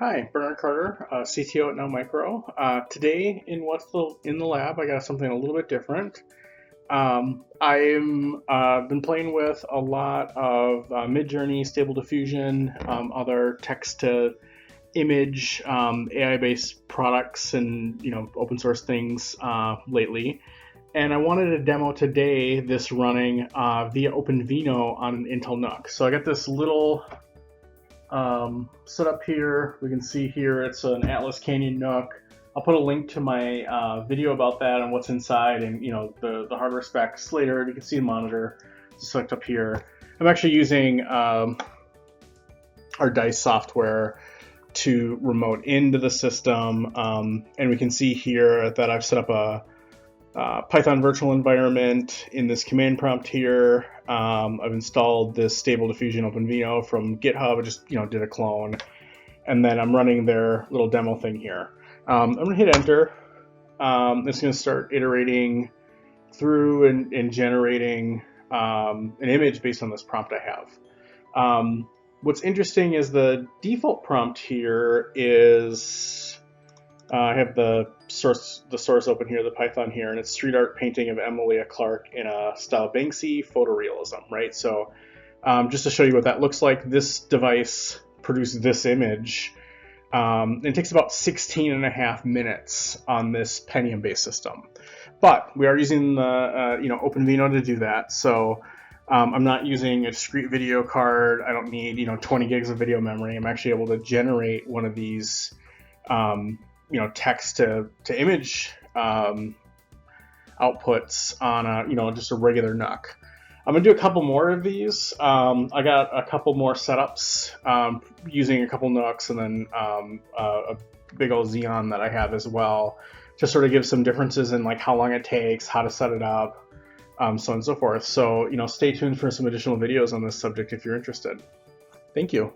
Hi, Bernard Carter, CTO at Now Micro. Today in the lab, I got something a little bit different. I've been playing with a lot of Midjourney, Stable Diffusion, other text-to-image AI-based products and open source things lately. And I wanted to demo today this running via OpenVINO on an Intel NUC. So I got this little set up here. We can see here it's an Atlas Canyon NUC. I'll put a link to my video about that and what's inside and the hardware specs later. You can see the monitor select up here. I'm actually using our DICE software to remote into the system, and we can see here that I've set up a Python virtual environment in this command prompt here. I've installed this Stable Diffusion OpenVINO from GitHub. I just did a clone, and then I'm running their little demo thing here. I'm gonna hit enter. It's gonna start iterating through and generating an image based on this prompt I have. What's interesting is the default prompt here is I have the source open here, the Python here, and it's street art painting of Emilia Clarke in a style Banksy photorealism, right? So just to show you what that looks like, this device produced this image. It takes about 16.5 minutes on this Pentium-based system, but we are using the OpenVINO to do that. So I'm not using a discrete video card. I don't need 20 gigs of video memory. I'm actually able to generate one of these text to image outputs on just a regular NUC. I'm gonna do a couple more of these. I got a couple more setups using a couple NUCs and then a big old Xeon that I have as well, to sort of give some differences in like how long it takes, how to set it up, so on and so forth. So stay tuned for some additional videos on this subject if you're interested. Thank you.